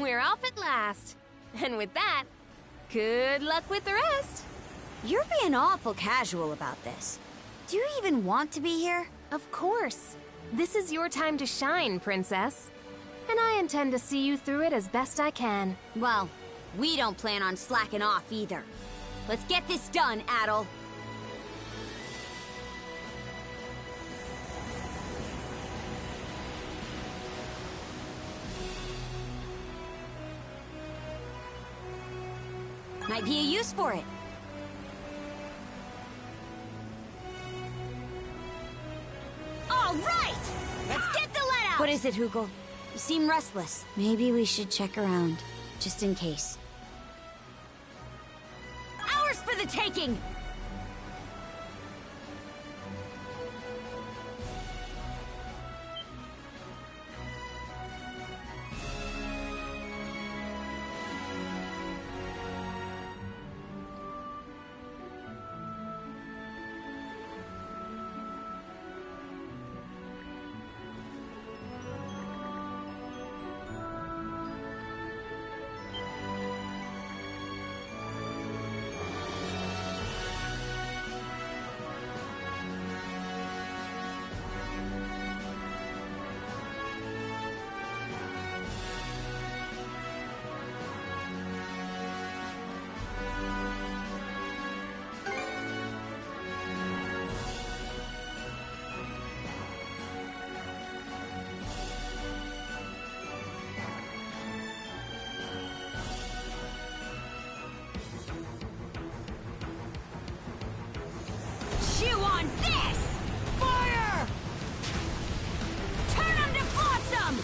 We're off at last. And with that, good luck with the rest. You're being awful casual about this. Do you even want to be here? Of course. This is your time to shine, Princess. And I intend to see you through it as best I can. Well, we don't plan on slacking off either. Let's get this done, Adel. Might be a use for it. All right! Let's get the let out! What is it, Hugel? You seem restless. Maybe we should check around, just in case. Ours for the taking! Chew on this! Fire! Turn them to flotsam!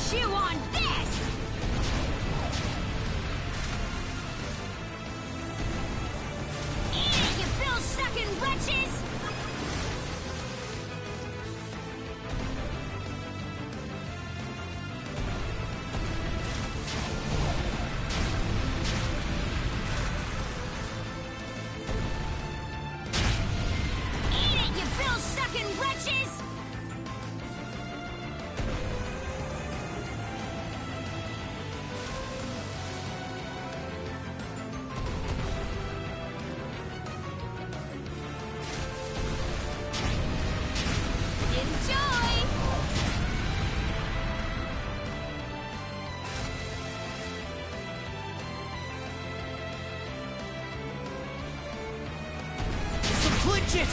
Chew on this! Eat it, you bill-sucking wretches! Clinch it!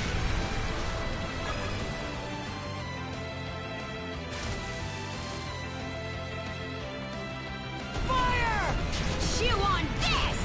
Fire! Chew on this!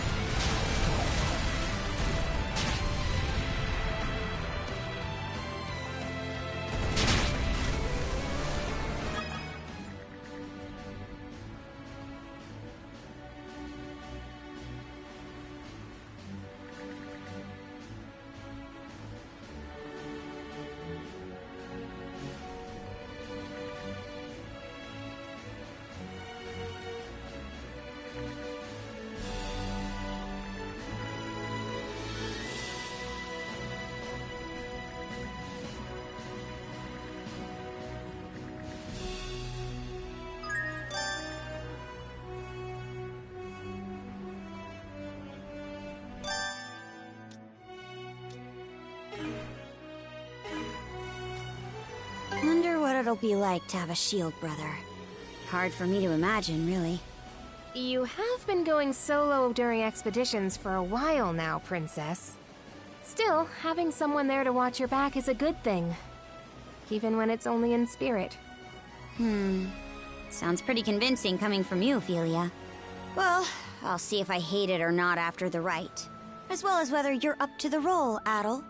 Wonder what it'll be like to have a shield brother. Hard for me to imagine, really. You have been going solo during expeditions for a while now, Princess. Still, having someone there to watch your back is a good thing. Even when it's only in spirit. Sounds pretty convincing coming from you, Ophelia. Well, I'll see if I hate it or not after the rite. As well as whether you're up to the role, Adel.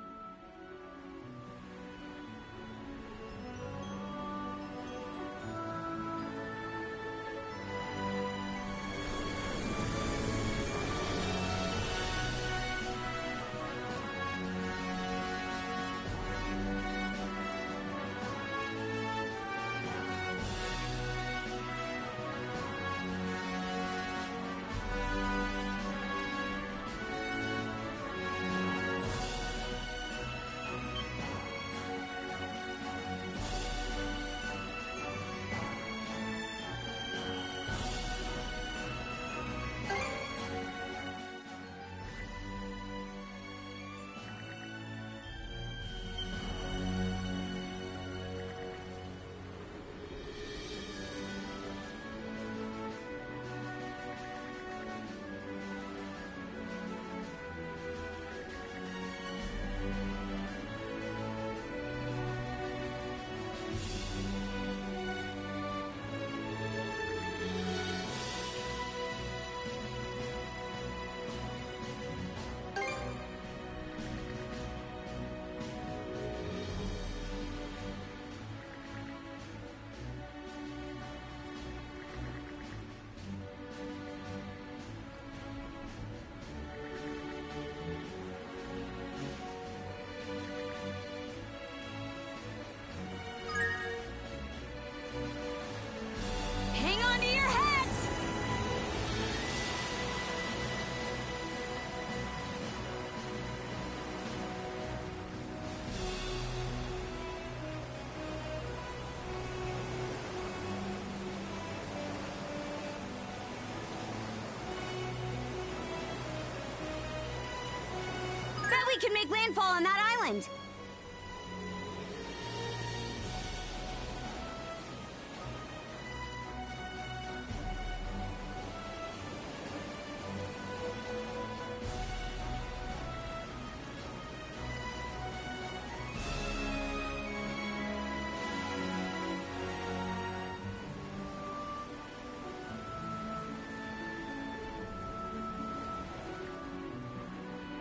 can make landfall on that island.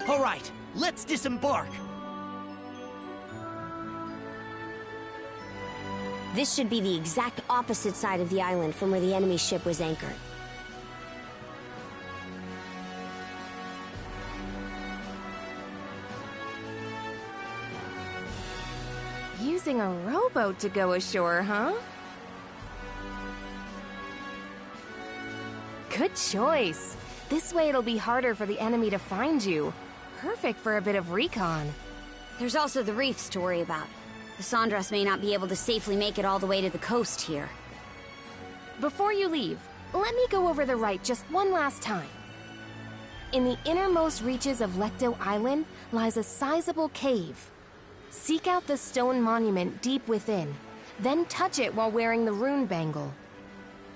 All right, let's disembark. This should be the exact opposite side of the island from where the enemy ship was anchored. Using a rowboat to go ashore, huh? Good choice. This way it'll be harder for the enemy to find you. Perfect for a bit of recon. There's also the reefs to worry about. The Sandras may not be able to safely make it all the way to the coast here. Before you leave, let me go over the rite just one last time. In the innermost reaches of Lecto Island lies a sizable cave. Seek out the stone monument deep within, then touch it while wearing the rune bangle.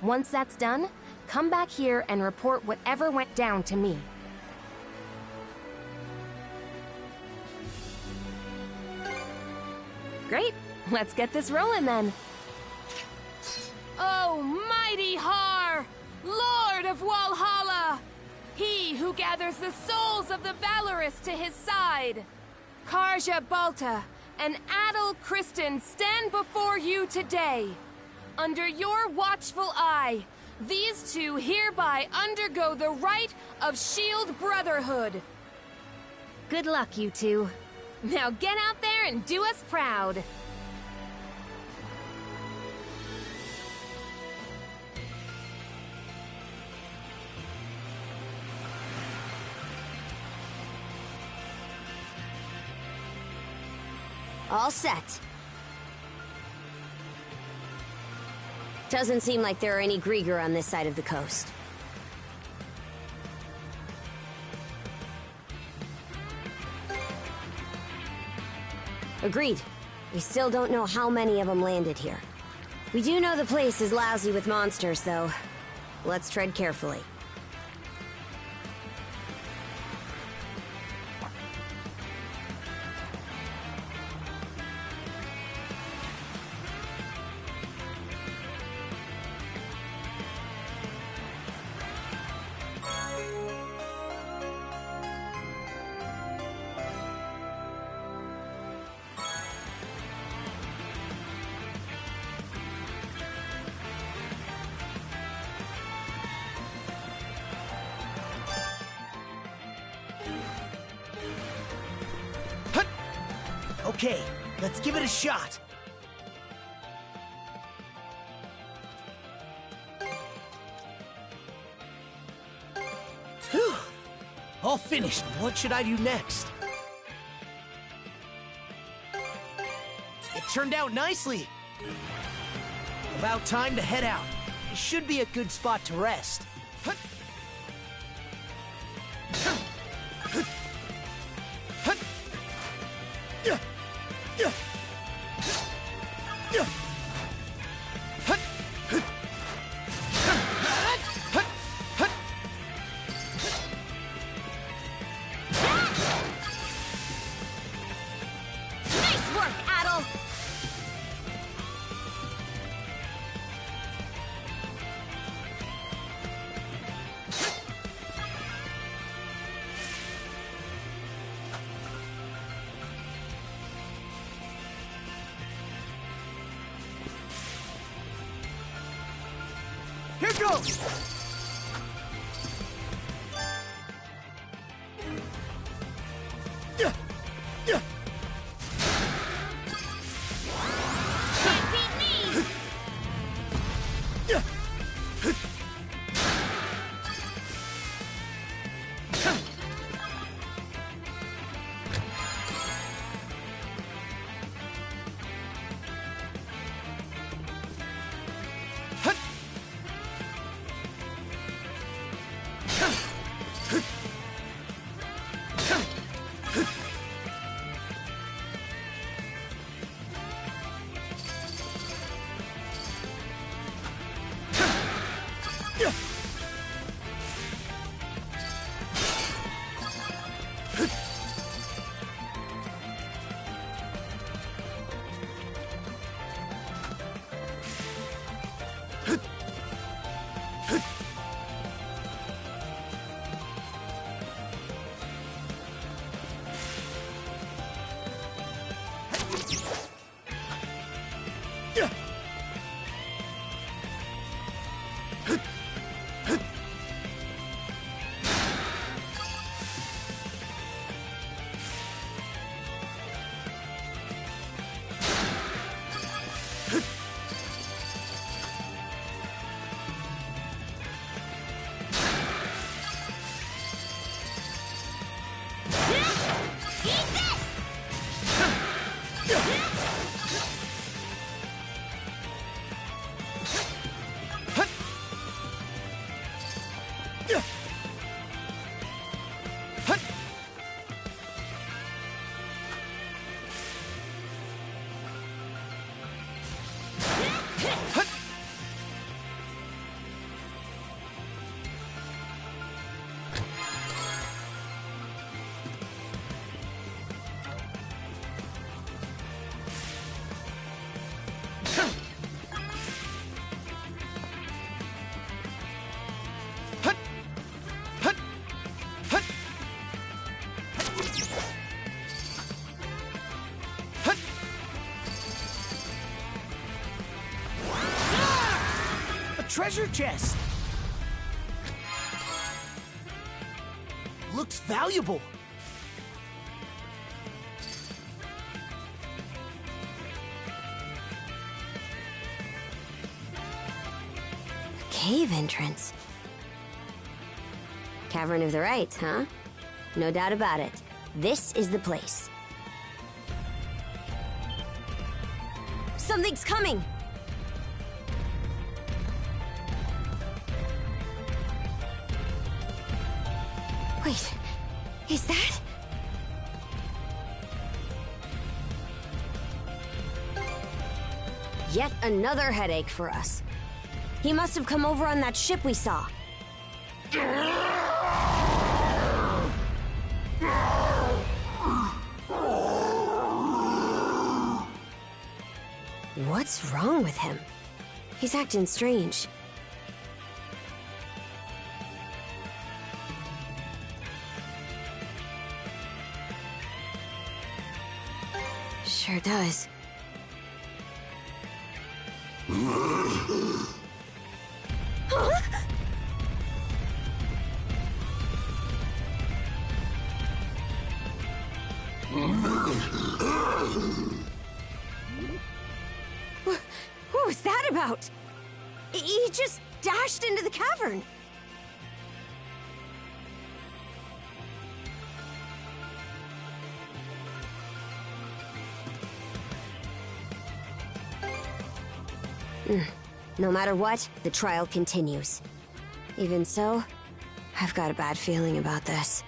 Once that's done, come back here and report whatever went down to me. Great, let's get this rolling then. Oh, mighty Har, Lord of Walhalla! He who gathers the souls of the valorous to his side! Karja Balta and Adel Kristen stand before you today. Under your watchful eye, these two hereby undergo the rite of Shield Brotherhood. Good luck, you two. Now get out there and do us proud. All set. Doesn't seem like there are any Grieger on this side of the coast. Agreed. We still don't know how many of them landed here. We do know the place is lousy with monsters, though. Let's tread carefully. Okay, let's give it a shot. Whew. All finished. What should I do next? It turned out nicely. About time to head out. It should be a good spot to rest. Nice work, Adel! Here goes! Can't beat me! Treasure chest! Looks valuable. Cave entrance. Cavern of the Rites, huh? No doubt about it. This is the place. Something's coming! Wait, is that? Yet another headache for us. He must have come over on that ship we saw. What's wrong with him? He's acting strange. Sure does. What was that about? He just dashed into the cavern. No matter what, the trial continues. Even so, I've got a bad feeling about this.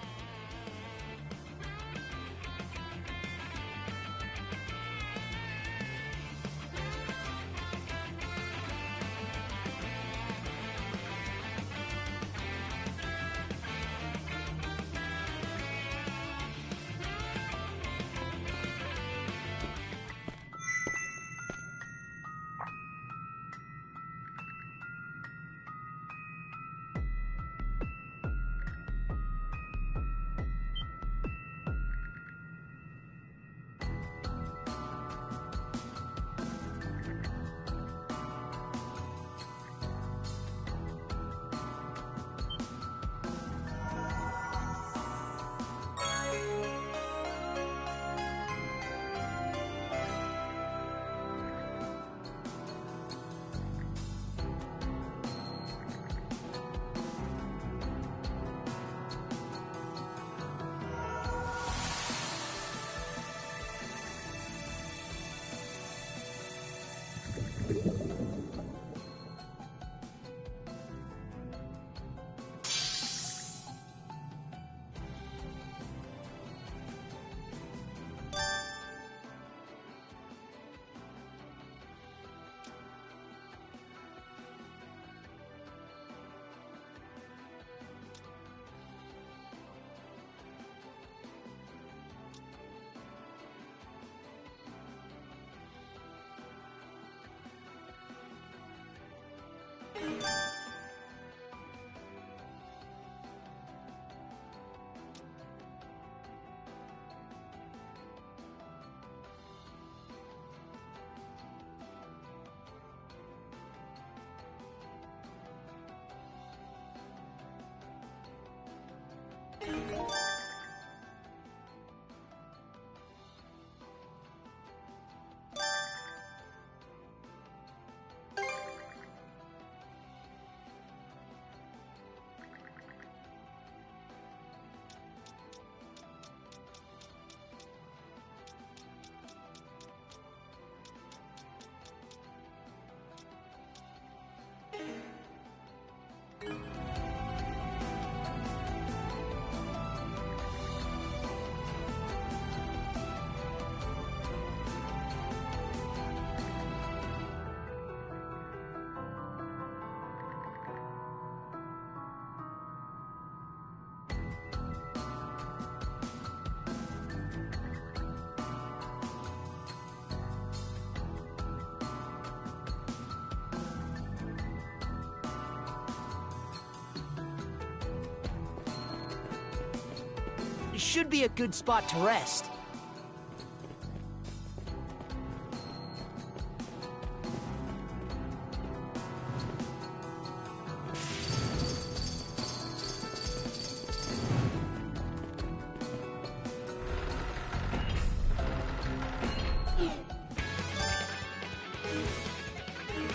Should be a good spot to rest.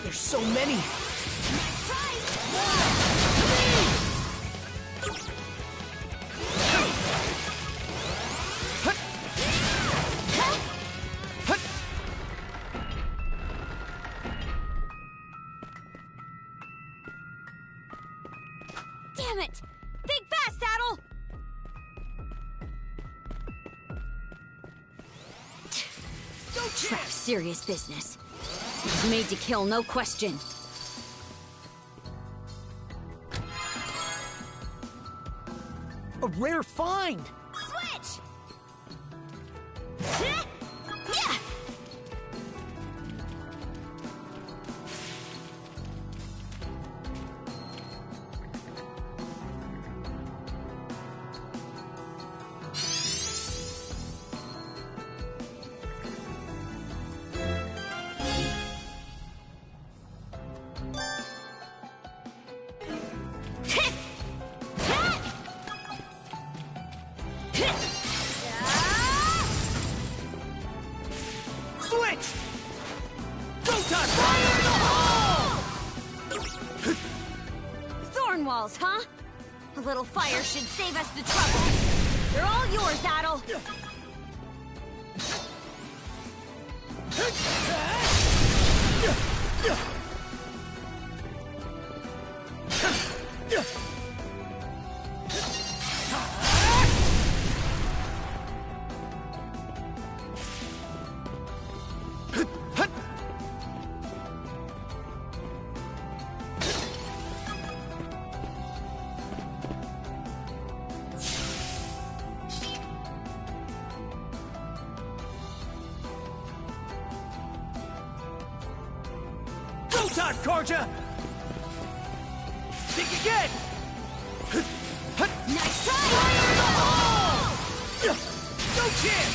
There's so many. Damn it! Think fast, Saddle! Trap's serious business. He's made to kill, no question. A rare find! Switch! Yeah! Switch! Go time! Fire in the hole! Thorn walls, huh? A little fire should save us the trouble. They're all yours, Saddle. Go time, Karja! Think again! Nice try! Fire in the hole! No chance!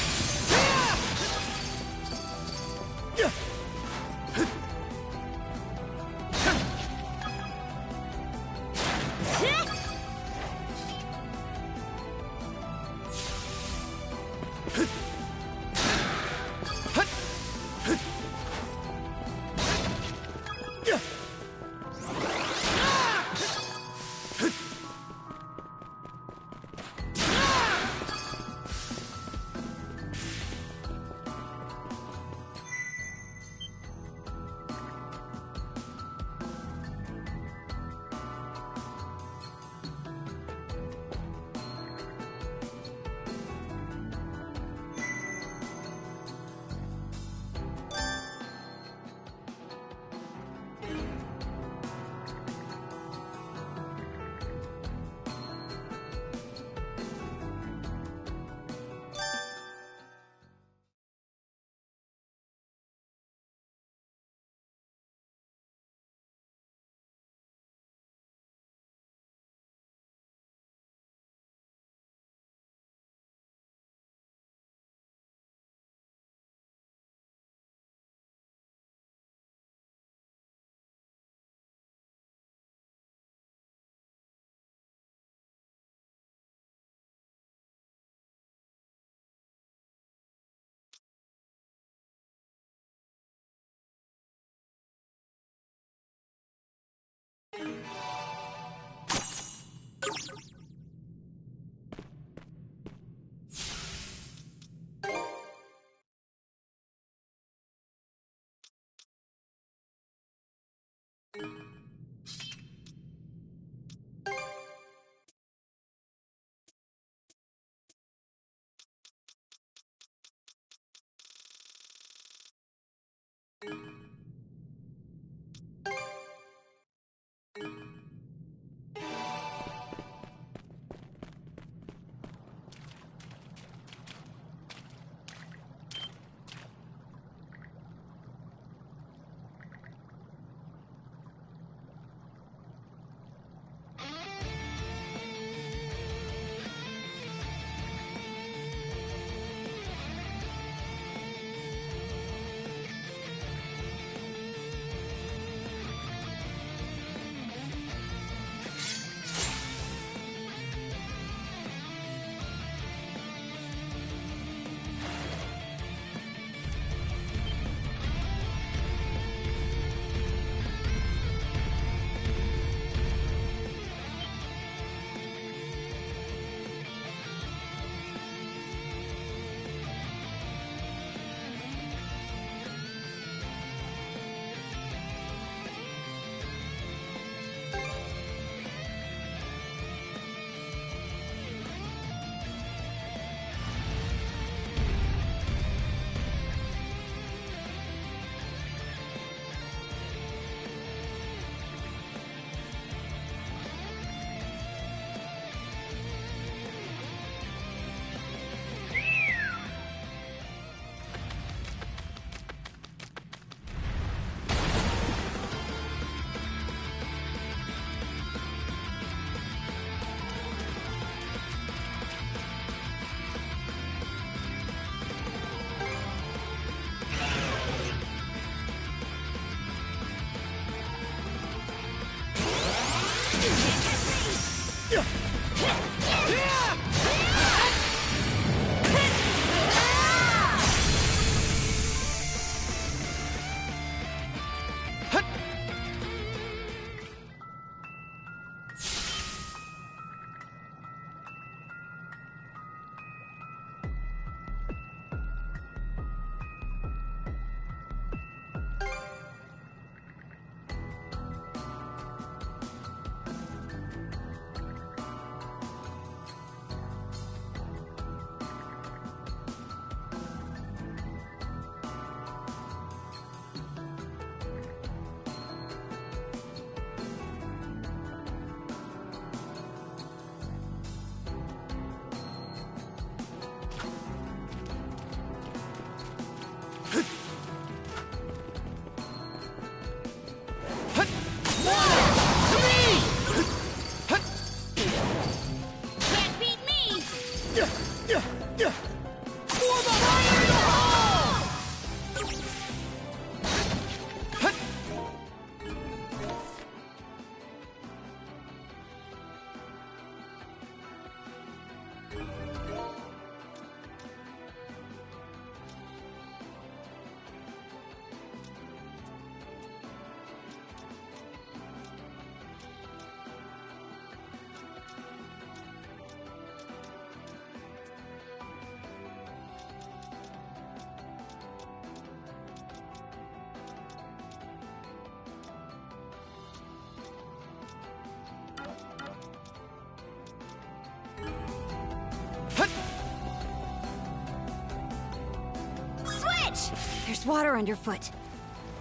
There's water underfoot.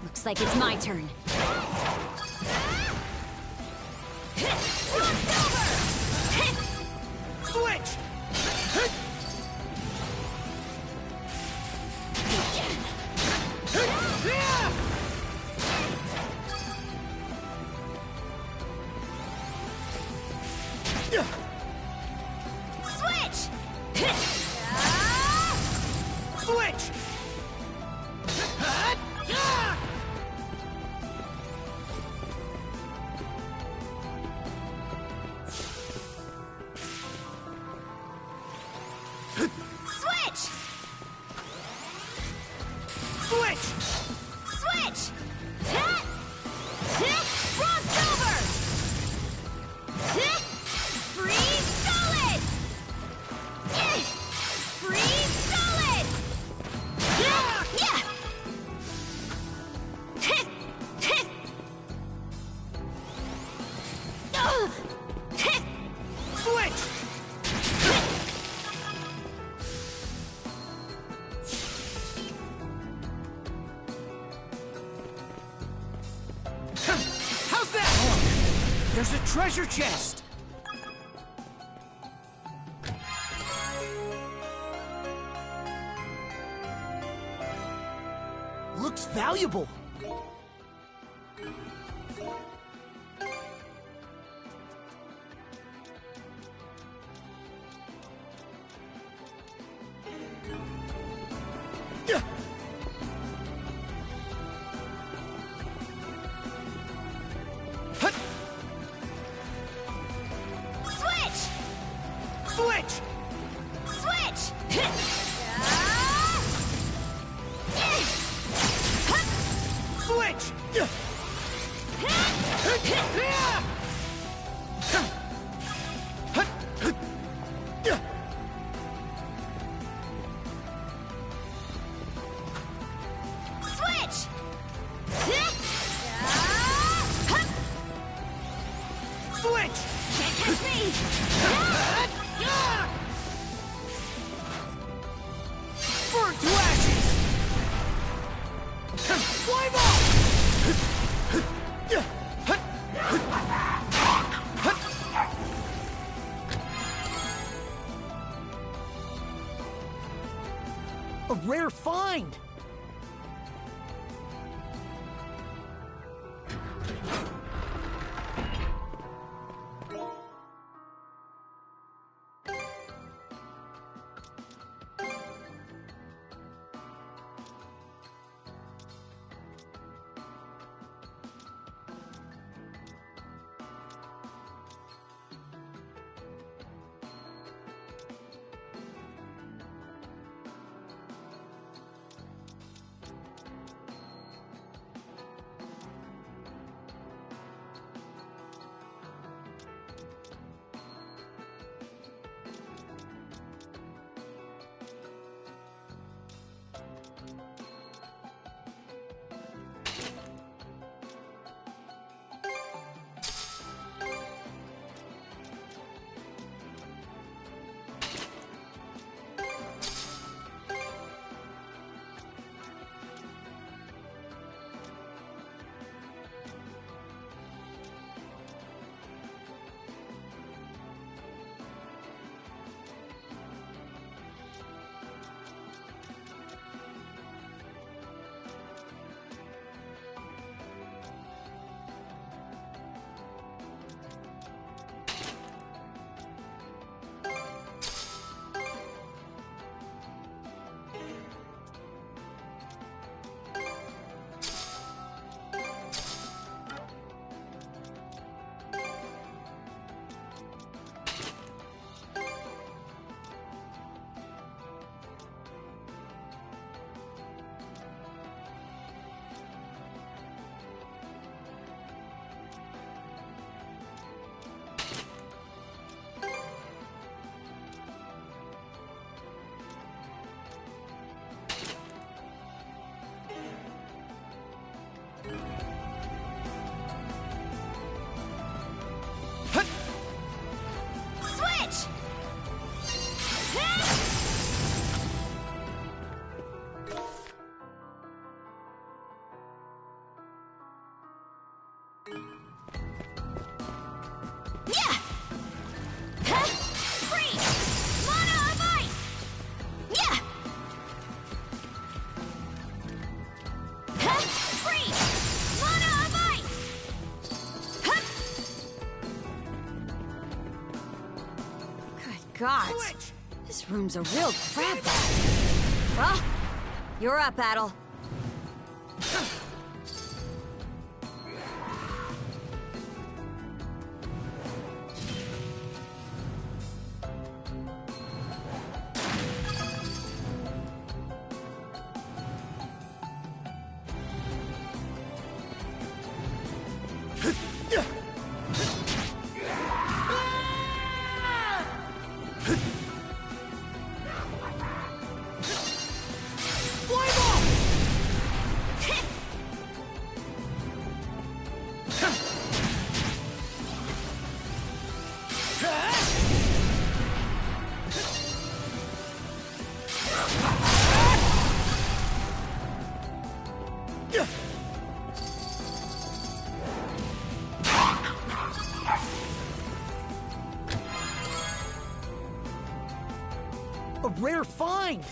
Looks like it's my turn. Switch! Switch! How's that? There's a treasure chest! Looks valuable. Switch! Switch! Switch! Switch! Can't catch me! Burn to ashes! Climb up! A rare find! Yeah! Huh? Freeze! Mana of ice! Yeah! Huh? Freeze! Mana of ice! Huh? Good gods. Switch! This room's a real crap bag. Well, you're up, Adel. A rare find!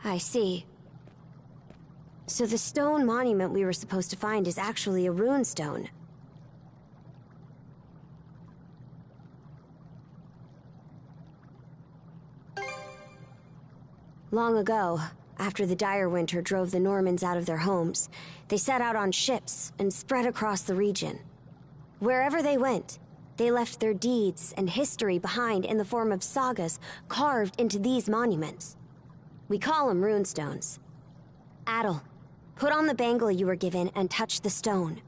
I see. So the stone monument we were supposed to find is actually a rune stone. Long ago, after the dire winter drove the Normans out of their homes, they set out on ships and spread across the region. Wherever they went, they left their deeds and history behind in the form of sagas carved into these monuments. We call them runestones. Adel, put on the bangle you were given and touch the stone.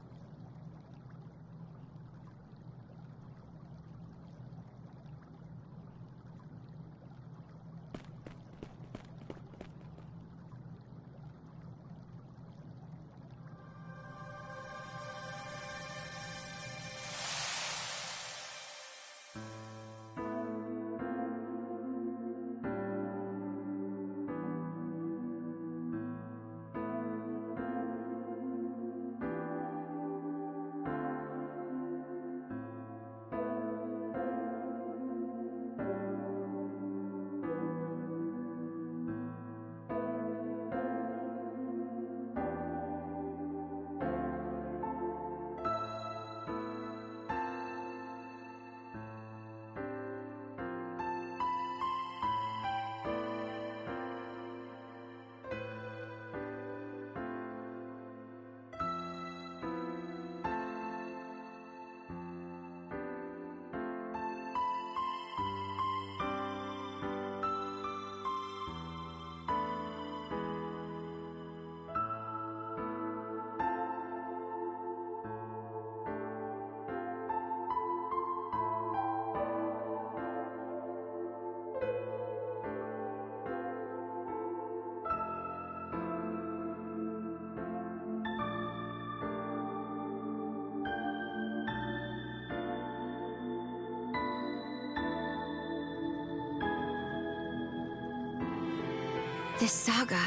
This saga,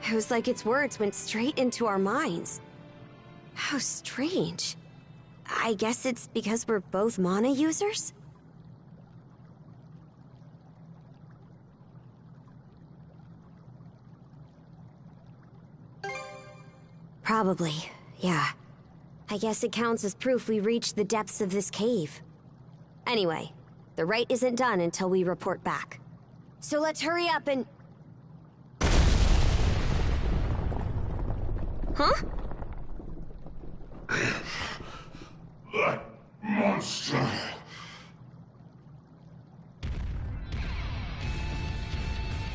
it was like its words went straight into our minds. How strange. I guess it's because we're both mana users? Probably, yeah. I guess it counts as proof we reached the depths of this cave. Anyway, the rite isn't done until we report back. So let's hurry up and... Huh? That monster.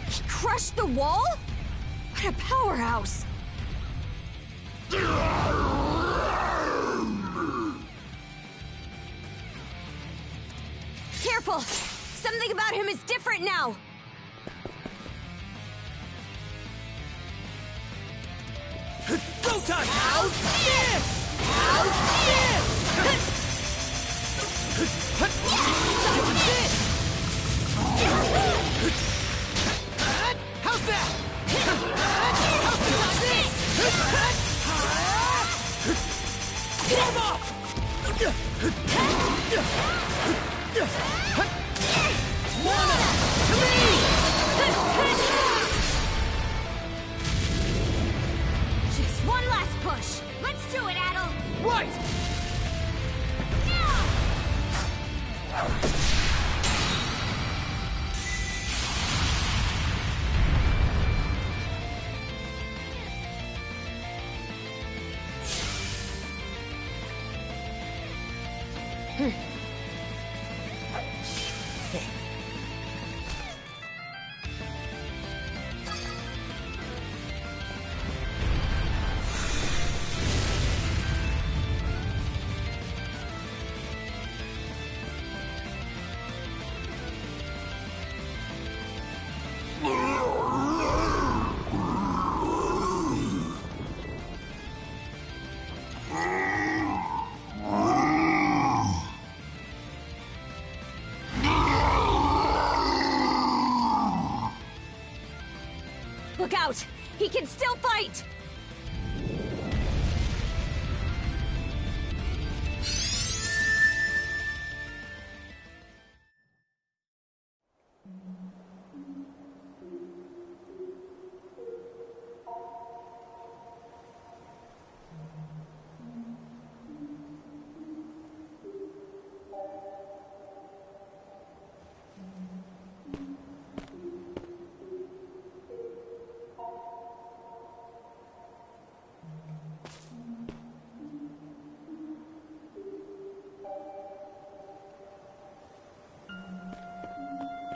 He crushed the wall? What a powerhouse! Careful! Something about him is different now! Go time! How's this? How's this? How's that? How's this? Warm up! Mana! To me! Just one last push. Let's do it, Adel. Right! Look out! He can still fight!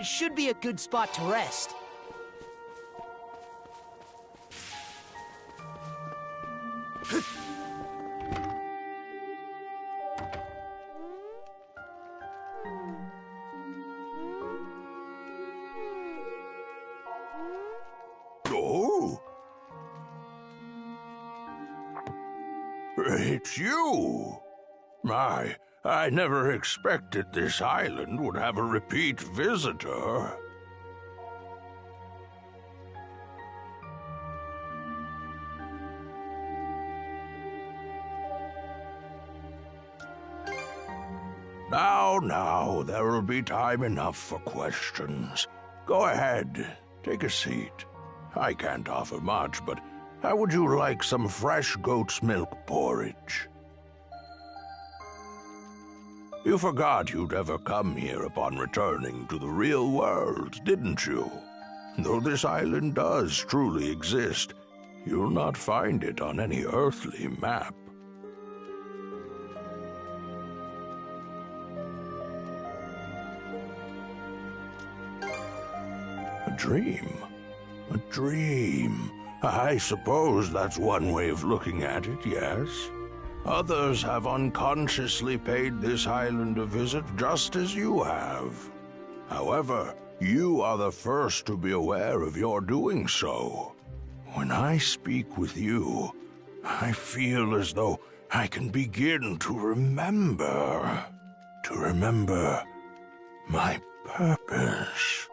Should be a good spot to rest. Oh? It's you! I never expected this island would have a repeat visitor. Now, there will be time enough for questions. Go ahead, take a seat. I can't offer much, but how would you like some fresh goat's milk porridge? You forgot you'd ever come here upon returning to the real world, didn't you? Though this island does truly exist, you'll not find it on any earthly map. A dream? A dream. I suppose that's one way of looking at it, yes. Others have unconsciously paid this island a visit just as you have. However, you are the first to be aware of your doing so. When I speak with you, I feel as though I can begin to remember. To remember my purpose.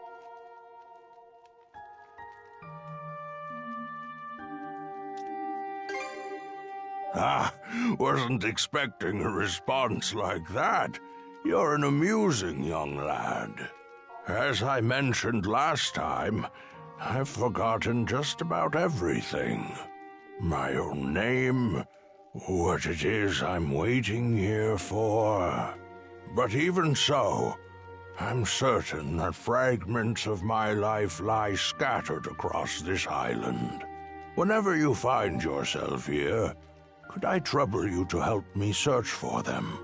Wasn't expecting a response like that. You're an amusing young lad. As I mentioned last time, I've forgotten just about everything. My own name, what it is I'm waiting here for. But even so, I'm certain that fragments of my life lie scattered across this island. Whenever you find yourself here, could I trouble you to help me search for them?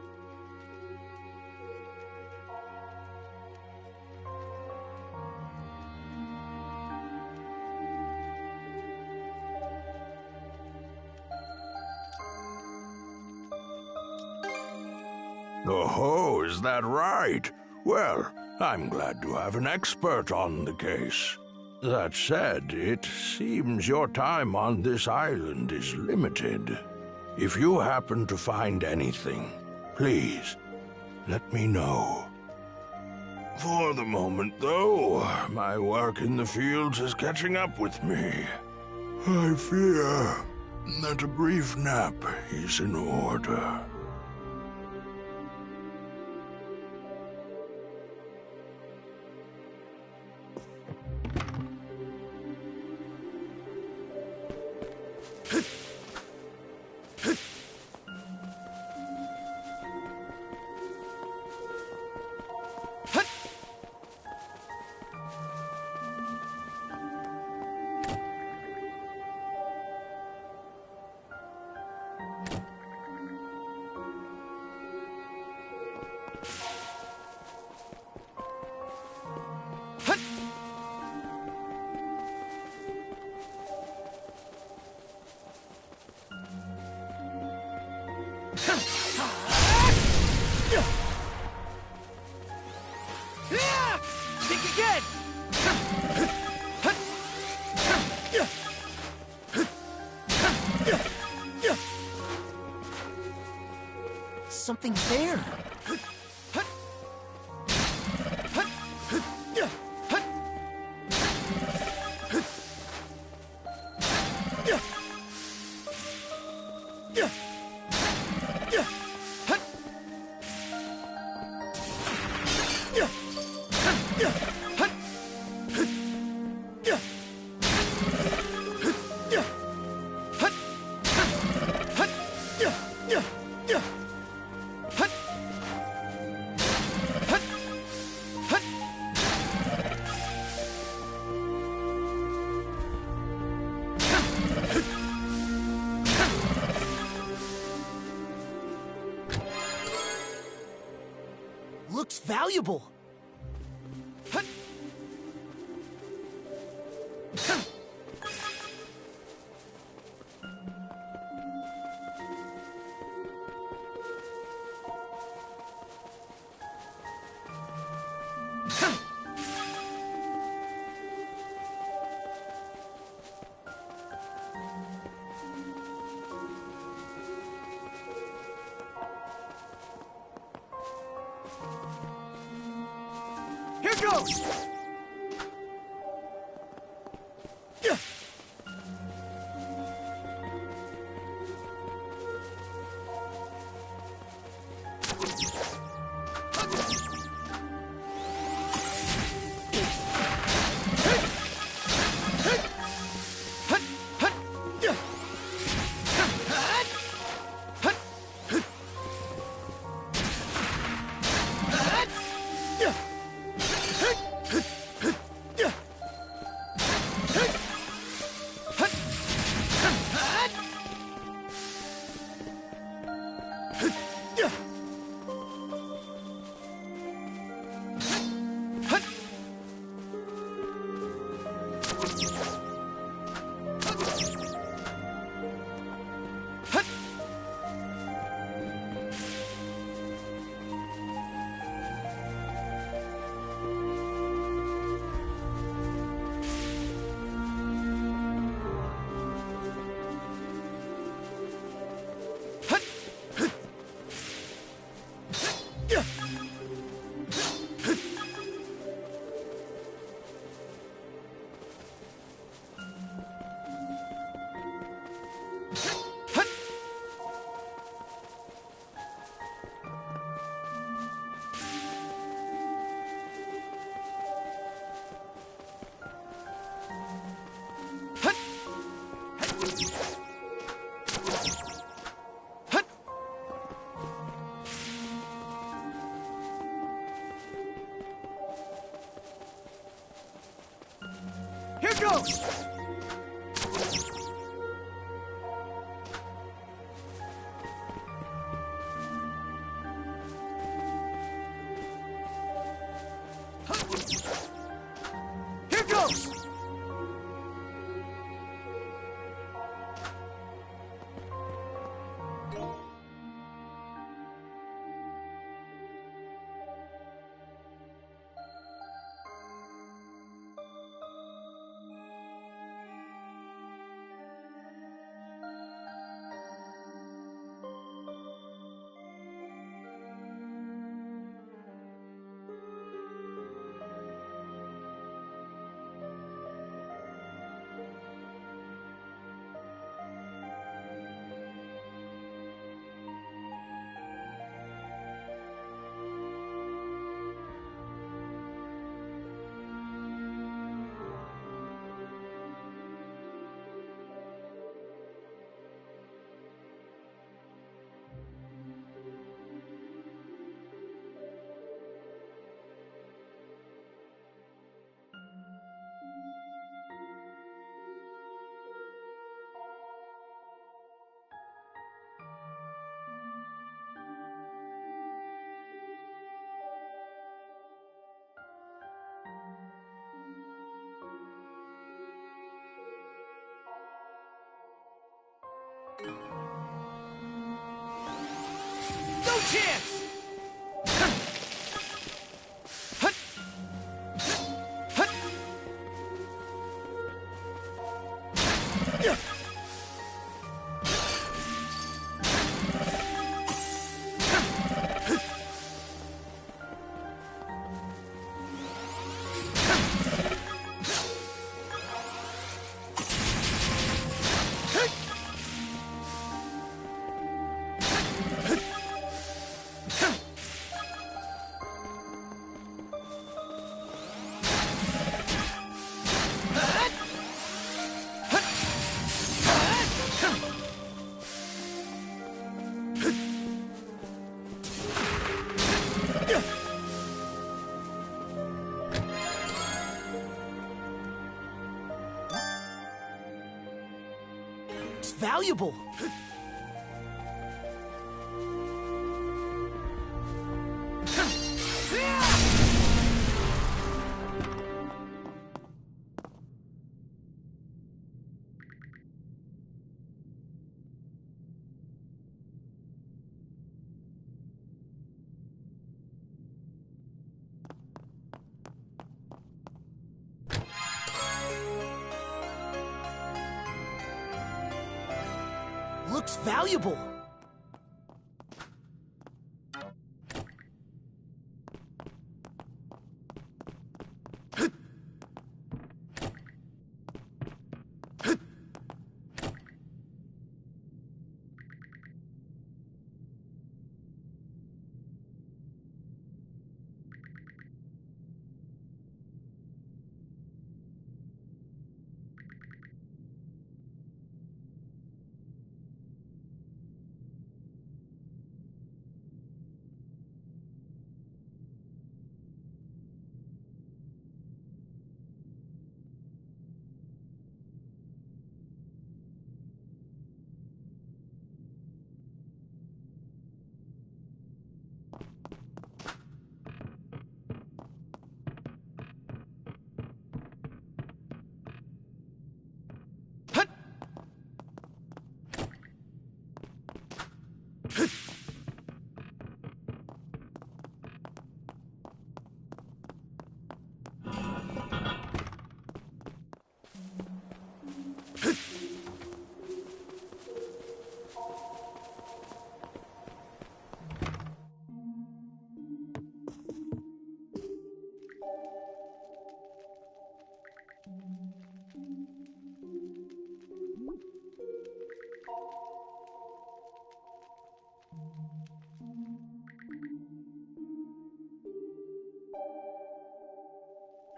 Oh, is that right? Well, I'm glad to have an expert on the case. That said, it seems your time on this island is limited. If you happen to find anything, please, let me know. For the moment, though, my work in the fields is catching up with me. I fear that a brief nap is in order. Think again! Something's there. Looks valuable. goes! Here goes! Here goes! No chance! It's valuable. Looks valuable.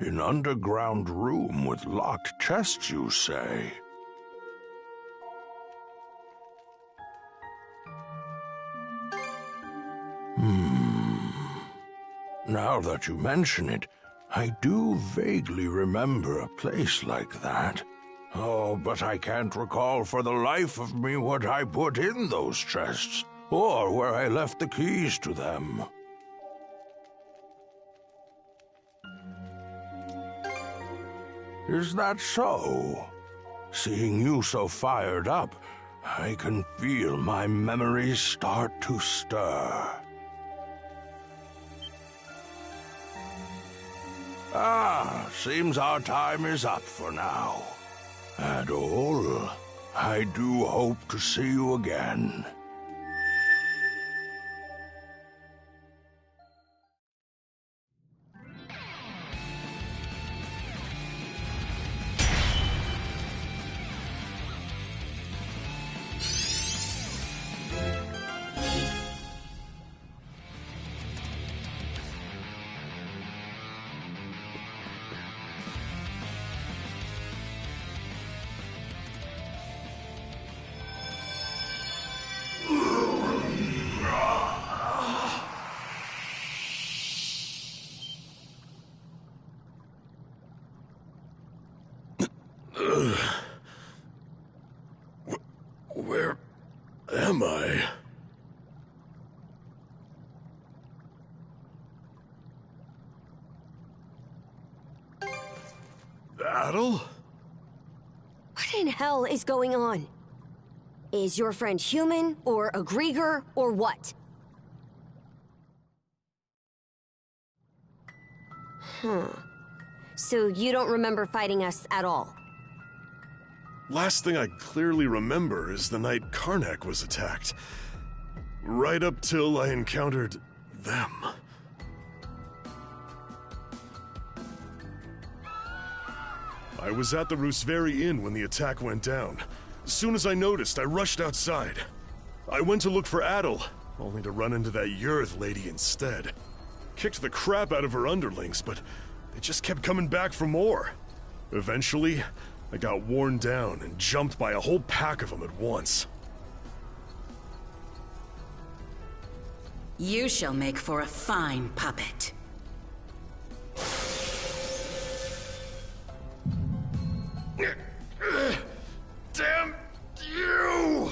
An underground room with locked chests, you say? Now that you mention it, I do vaguely remember a place like that. Oh, but I can't recall for the life of me what I put in those chests, or where I left the keys to them. Is that so? Seeing you so fired up, I can feel my memories start to stir. Ah, seems our time is up for now. Adol, I do hope to see you again. Where am I? Adol? What in hell is going on? Is your friend human, or a Grieger, or what? So you don't remember fighting us at all? Last thing I clearly remember is the night Karnak was attacked. Right up till I encountered them. I was at the Rooseveri Inn when the attack went down. As soon as I noticed, I rushed outside. I went to look for Adol, only to run into that Yurth lady instead. Kicked the crap out of her underlings, but they just kept coming back for more. Eventually, I got worn down and jumped by a whole pack of them at once. You shall make for a fine puppet. Damn you!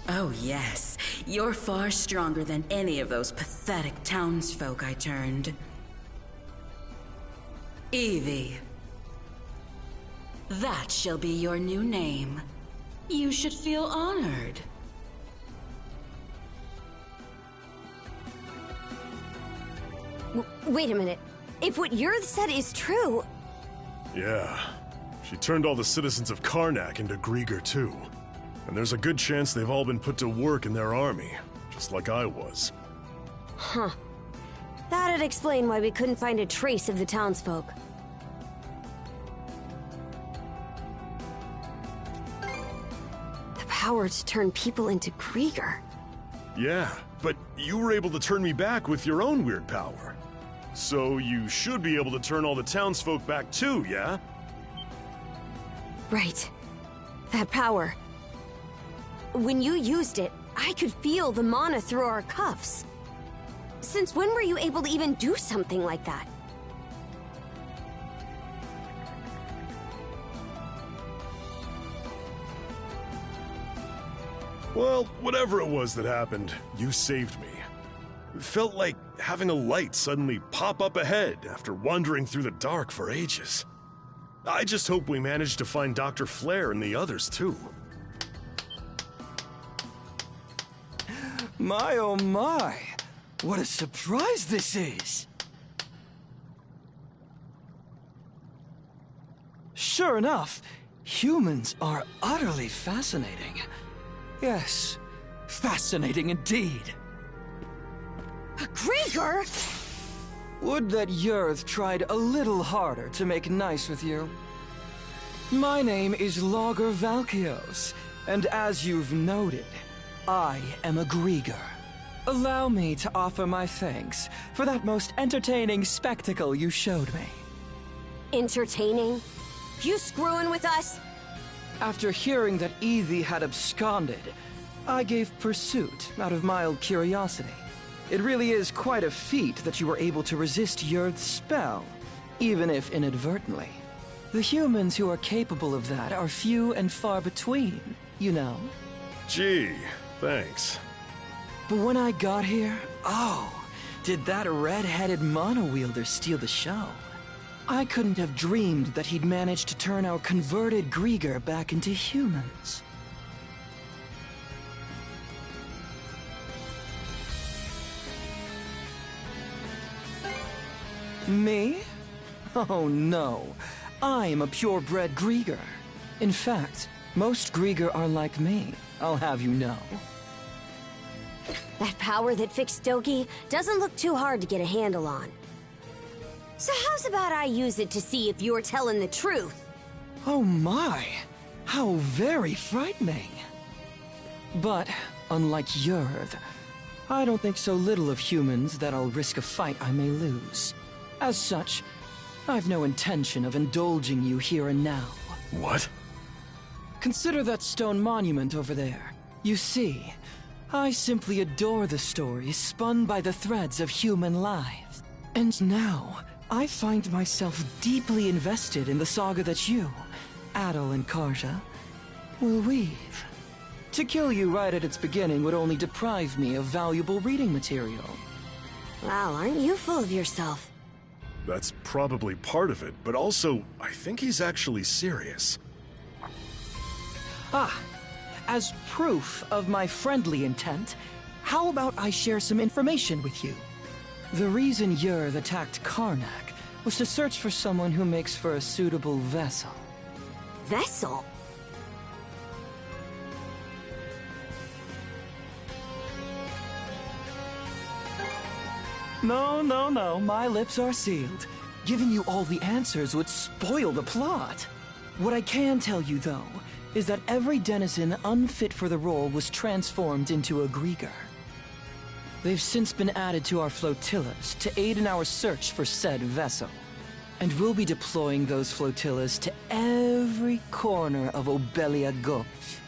Oh yes, you're far stronger than any of those pathetic townsfolk I turned. Evie. That shall be your new name. You should feel honored. Wait a minute. If what Yurth said is true... Yeah. She turned all the citizens of Karnak into Grieger too. And there's a good chance they've all been put to work in their army, just like I was. Huh. That'd explain why we couldn't find a trace of the townsfolk. The power to turn people into Grieger. Yeah, but you were able to turn me back with your own weird power. So you should be able to turn all the townsfolk back too, yeah? Right. That power. When you used it, I could feel the mana through our cuffs. Since when were you able to even do something like that? Well, whatever it was that happened, you saved me. It felt like having a light suddenly pop up ahead after wandering through the dark for ages. I just hope we manage to find Dr. Flare and the others, too. My oh my! What a surprise this is! Sure enough, humans are utterly fascinating. Yes, fascinating indeed. A Grieger? Would that Yurth tried a little harder to make nice with you. My name is Logger Valkios, and as you've noted, I am a Grieger. Allow me to offer my thanks for that most entertaining spectacle you showed me. Entertaining? You screwing with us? After hearing that Evie had absconded, I gave pursuit out of mild curiosity. It really is quite a feat that you were able to resist Yurth's spell, even if inadvertently. The humans who are capable of that are few and far between, you know. Gee, thanks. But when I got here, oh, did that red-headed mono-wielder steal the show. I couldn't have dreamed that he'd managed to turn our converted Grieger back into humans. Me? Oh no. I'm a purebred Grieger. In fact, most Grieger are like me, I'll have you know. That power that fixed Doki doesn't look too hard to get a handle on. So how's about I use it to see if you're telling the truth? Oh my, how very frightening. But, unlike Yurth, I don't think so little of humans that I'll risk a fight I may lose. As such, I've no intention of indulging you here and now. What? Consider that stone monument over there. You see, I simply adore the stories spun by the threads of human lives. And now, I find myself deeply invested in the saga that you, Adel and Karja, will weave. To kill you right at its beginning would only deprive me of valuable reading material. Wow, aren't you full of yourself? That's probably part of it, but also, I think he's actually serious. Ah, as proof of my friendly intent, how about I share some information with you? The reason Yurth attacked Karnak was to search for someone who makes for a suitable vessel. Vessel? No, my lips are sealed. Giving you all the answers would spoil the plot. What I can tell you, though, is that every denizen unfit for the role was transformed into a Grieger. They've since been added to our flotillas to aid in our search for said vessel. And we'll be deploying those flotillas to every corner of Obelia Gulf.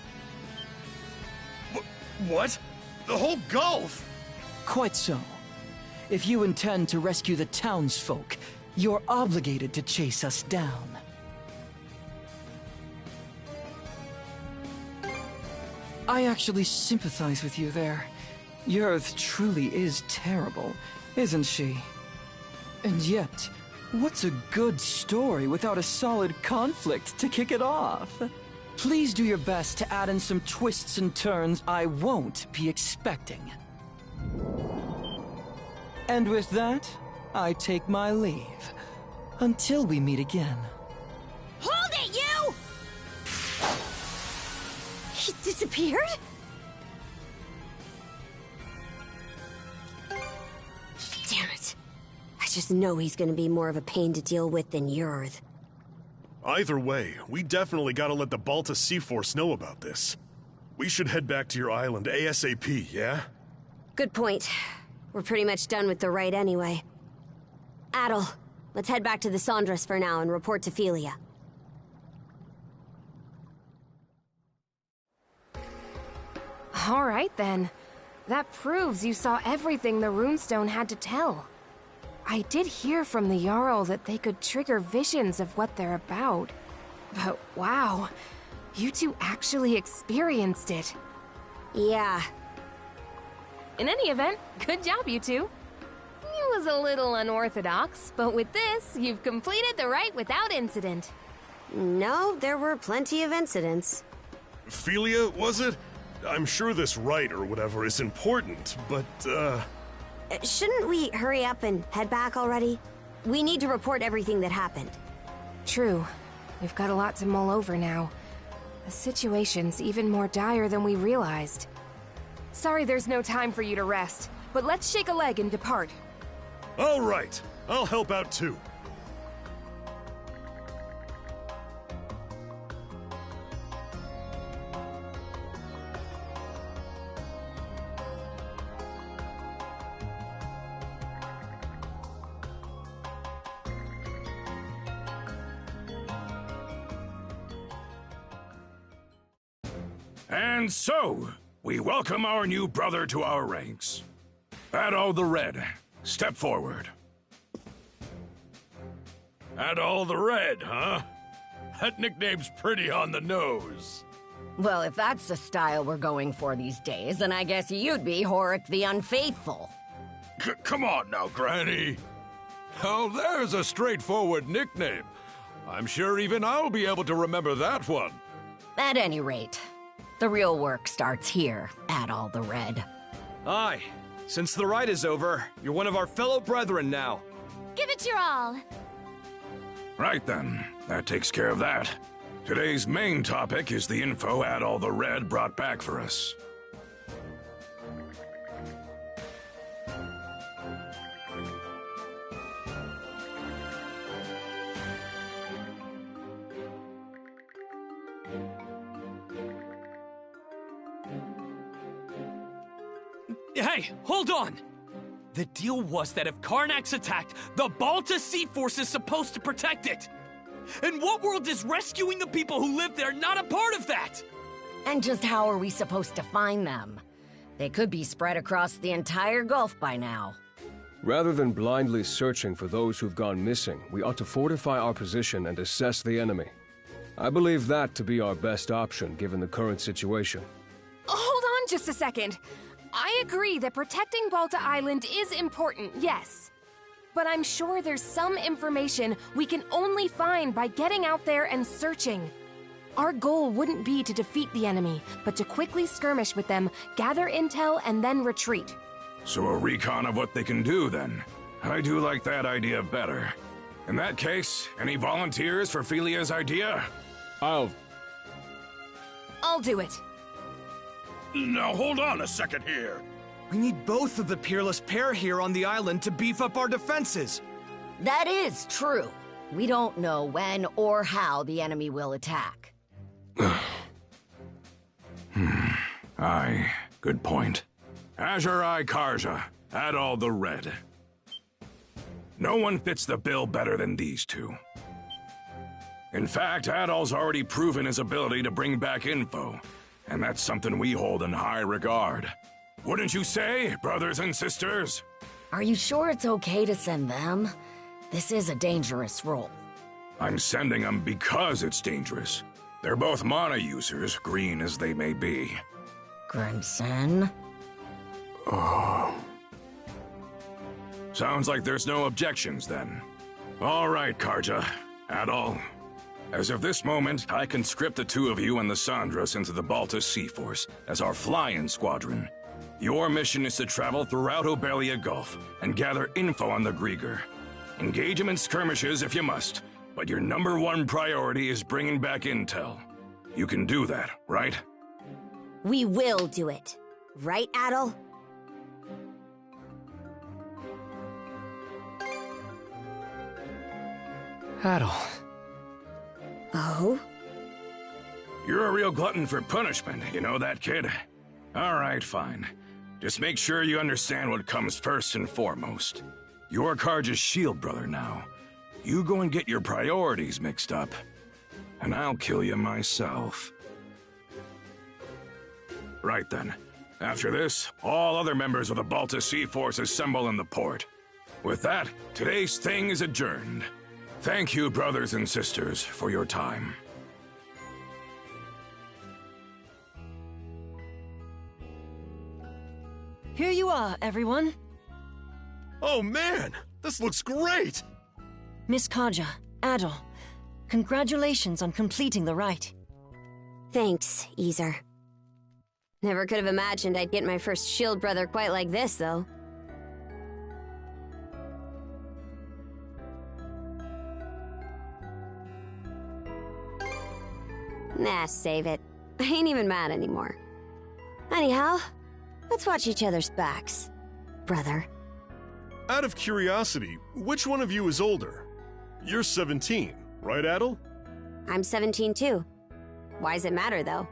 What? The whole Gulf? Quite so. If you intend to rescue the townsfolk, you're obligated to chase us down. I actually sympathize with you there. Yurth truly is terrible, isn't she? And yet, what's a good story without a solid conflict to kick it off? Please do your best to add in some twists and turns I won't be expecting. And with that, I take my leave. Until we meet again. Hold it, you! He disappeared? Damn it. I just know he's gonna be more of a pain to deal with than Yurth. Either way, we definitely gotta let the Balta Sea Force know about this. We should head back to your island ASAP, yeah? Good point. We're pretty much done with the rite anyway. Adel, let's head back to the Sandras for now and report to Philia. All right, then. That proves you saw everything the runestone had to tell. I did hear from the Jarl that they could trigger visions of what they're about. But wow, you two actually experienced it. Yeah. In any event, good job, you two. It was a little unorthodox, but with this, you've completed the rite without incident. No, there were plenty of incidents. Philia, was it? I'm sure this rite or whatever is important, but, Shouldn't we hurry up and head back already? We need to report everything that happened. True. We've got a lot to mull over now. The situation's even more dire than we realized. Sorry there's no time for you to rest, but let's shake a leg and depart. all right. I'll help out too. And so, we welcome our new brother to our ranks. Adol the Red, step forward. Adol the Red, huh? That nickname's pretty on the nose. Well, if that's the style we're going for these days, then I guess you'd be Horik the Unfaithful. Come on now, Granny. Oh, there's a straightforward nickname. I'm sure even I'll be able to remember that one. At any rate, the real work starts here, Adol the Red. Aye. Since the rite is over, you're one of our fellow brethren now. Give it your all. Right then, that takes care of that. Today's main topic is the info Adol the Red brought back for us. Hey, hold on! The deal was that if Karnak's attacked, the Balta Sea Force is supposed to protect it! In what world is rescuing the people who live there not a part of that? And just how are we supposed to find them? They could be spread across the entire Gulf by now. Rather than blindly searching for those who've gone missing, we ought to fortify our position and assess the enemy. I believe that to be our best option given the current situation. Hold on just a second. I agree that protecting Balta Island is important, yes. But I'm sure there's some information we can only find by getting out there and searching. Our goal wouldn't be to defeat the enemy, but to quickly skirmish with them, gather intel, and then retreat. So a recon of what they can do, then. I do like that idea better. In that case, any volunteers for Philia's idea? I'll do it. Now hold on a second here. We need both of the peerless pair here on the island to beef up our defenses. That is true. We don't know when or how the enemy will attack. Aye, good point. Azure Eye Karja, Adol the Red. No one fits the bill better than these two. In fact, Adol's already proven his ability to bring back info, and that's something we hold in high regard. Wouldn't you say, brothers and sisters? Are you sure it's okay to send them? This is a dangerous role. I'm sending them because it's dangerous. They're both mana users, green as they may be. Crimson? Oh. Sounds like there's no objections, then. All right, Karja. Adol. As of this moment, I conscript the two of you and the Sandras into the Balta Sea Force as our fly-in squadron. Your mission is to travel throughout Obelia Gulf and gather info on the Grieger. Engage them in skirmishes if you must, but your #1 priority is bringing back intel. You can do that, right? We will do it. Right, Adol? Adol. Oh? You're a real glutton for punishment, you know that, kid? All right, fine. Just make sure you understand what comes first and foremost. You're Karja's shield brother now. You go and get your priorities mixed up, and I'll kill you myself. Right then. After this, all other members of the Balta Sea Force assemble in the port. With that, today's thing is adjourned. Thank you, brothers and sisters, for your time. Here you are, everyone. Oh man, this looks great! Miss Kaja, Adol, Congratulations on completing the rite. Thanks, Easer. Never could have imagined I'd get my first shield brother quite like this, though. Nah, save it. I ain't even mad anymore. Anyhow, let's watch each other's backs, brother. Out of curiosity, which one of you is older? You're 17, right, Adel? I'm 17 too. Why does it matter, though?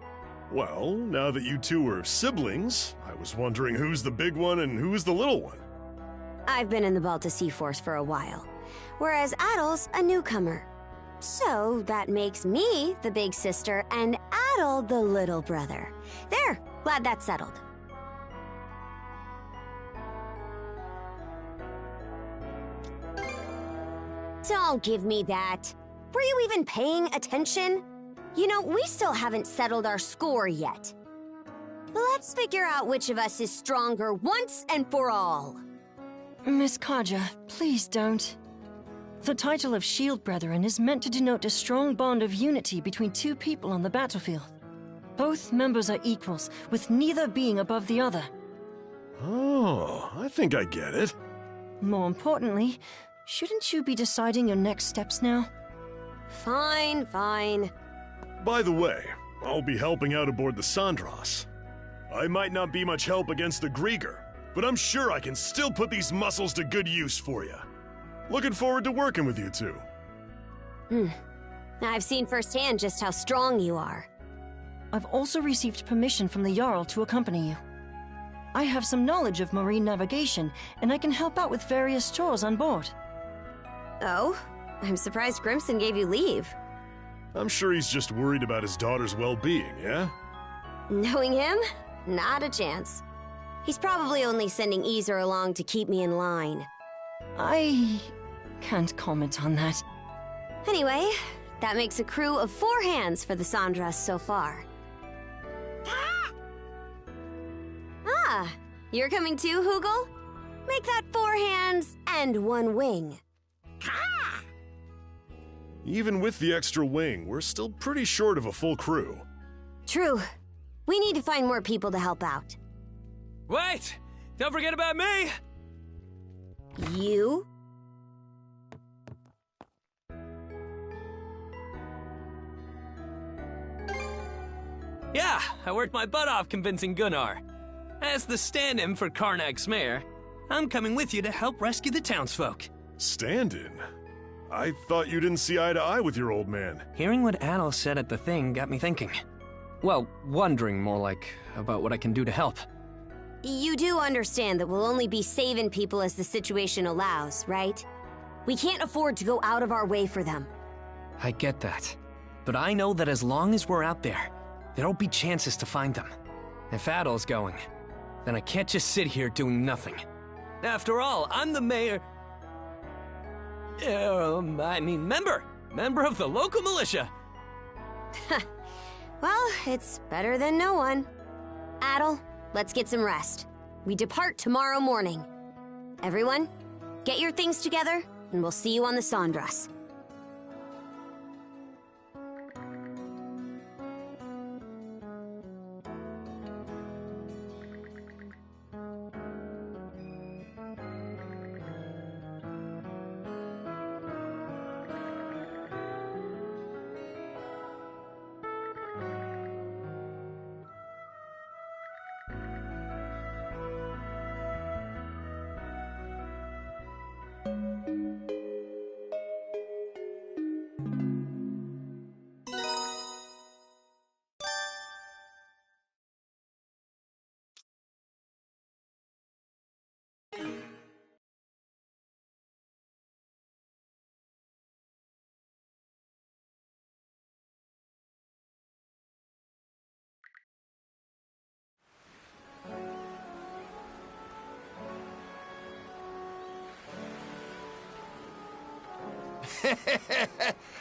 Well, now that you two are siblings, I was wondering who's the big one and who's the little one. I've been in the Balta Sea Force for a while, whereas Adel's a newcomer. So that makes me the big sister and Adel the little brother. There, glad that's settled. Don't give me that. Were you even paying attention? You know, we still haven't settled our score yet. Let's figure out which of us is stronger once and for all. Miss Kaja, please don't. The title of Shield Brethren is meant to denote a strong bond of unity between two people on the battlefield. Both members are equals, with neither being above the other. Oh, I think I get it. More importantly, shouldn't you be deciding your next steps now? Fine, fine. By the way, I'll be helping out aboard the Sandras. I might not be much help against the Grieger, but I'm sure I can still put these muscles to good use for you. Looking forward to working with you two. I've seen firsthand just how strong you are. I've also received permission from the Jarl to accompany you. I have some knowledge of marine navigation, and I can help out with various chores on board. Oh? I'm surprised Grimson gave you leave. I'm sure he's just worried about his daughter's well-being, yeah? Knowing him? Not a chance. He's probably only sending Easer along to keep me in line. I can't comment on that. Anyway, that makes a crew of 4 hands for the Sandras so far. Ah, you're coming too, Hoogle? Make that 4 hands and 1 wing. Even with the extra wing, we're still pretty short of a full crew. True. We need to find more people to help out. Wait! Don't forget about me! You? Yeah, I worked my butt off convincing Gunnar. As the stand-in for Karnak's mayor, I'm coming with you to help rescue the townsfolk. Stand-in? I thought you didn't see eye to eye with your old man. Hearing what Adel said at the thing got me thinking. Well, wondering more like about what I can do to help. You do understand that we'll only be saving people as the situation allows, right? We can't afford to go out of our way for them. I get that. But I know that as long as we're out there, there'll be chances to find them. If Adel's going, then I can't just sit here doing nothing. After all, I'm the mayor... member of the local militia. Well, it's better than no one. Adel, let's get some rest. We depart tomorrow morning. Everyone, get your things together, and we'll see you on the Sandras.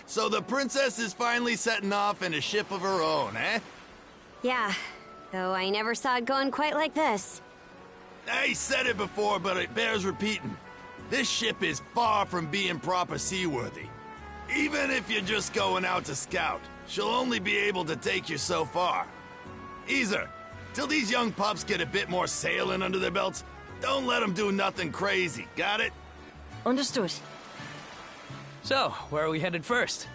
So the princess is finally setting off in a ship of her own, eh? Yeah, though I never saw it going quite like this. I said it before, but it bears repeating. This ship is far from being proper seaworthy. Even if you're just going out to scout, she'll only be able to take you so far. Easer, till these young pups get a bit more sailing under their belts, don't let them do nothing crazy, got it? Understood. So, where are we headed first?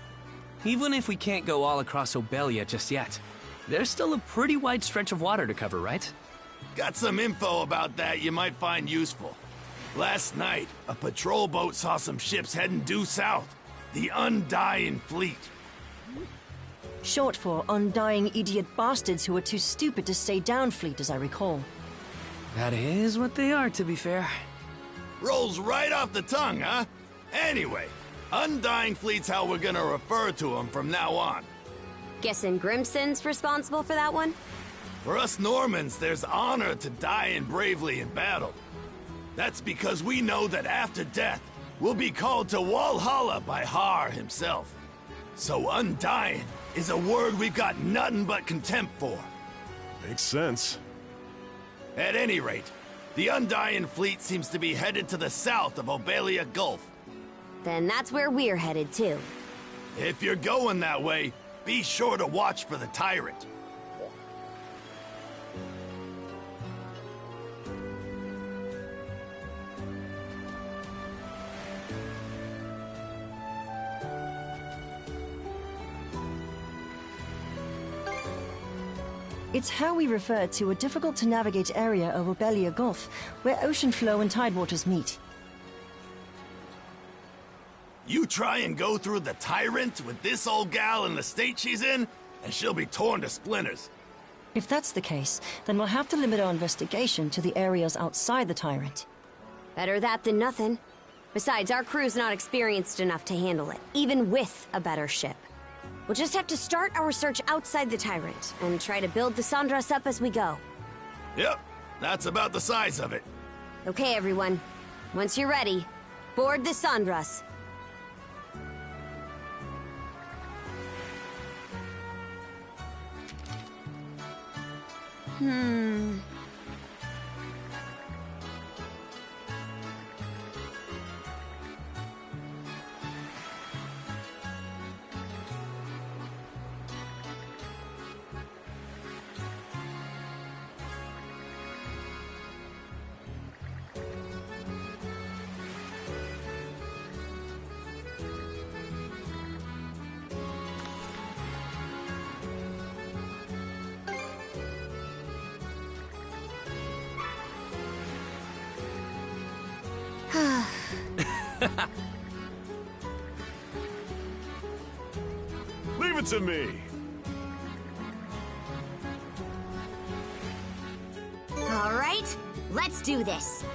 Even if we can't go all across Obelia just yet, there's still a pretty wide stretch of water to cover, right? Got some info about that you might find useful. Last night, a patrol boat saw some ships heading due south. The Undying Fleet. Short for undying idiot bastards who are too stupid to stay down fleet, as I recall. That is what they are, to be fair. Rolls right off the tongue, huh? Anyway, Undying Fleet's how we're gonna refer to them from now on. Guessing Grimson's responsible for that one? For us Normans, there's honor to dying bravely in battle. That's because we know that after death, we'll be called to Walhalla by Har himself. So Undying is a word we've got nothing but contempt for. Makes sense. At any rate, the Undying Fleet seems to be headed to the south of Obelia Gulf. Then that's where we're headed too. If you're going that way, be sure to watch for the Tyrant. It's how we refer to a difficult-to-navigate area of Obelia Gulf, where ocean flow and tidewaters meet. You try and go through the Tyrant with this old gal in the state she's in, and she'll be torn to splinters. If that's the case, then we'll have to limit our investigation to the areas outside the Tyrant. Better that than nothing. Besides, our crew's not experienced enough to handle it, even with a better ship. We'll just have to start our search outside the Tyrant, and try to build the Sandras up as we go. Yep, that's about the size of it. Okay, everyone. Once you're ready, board the Sandras. Leave it to me. All right, let's do this.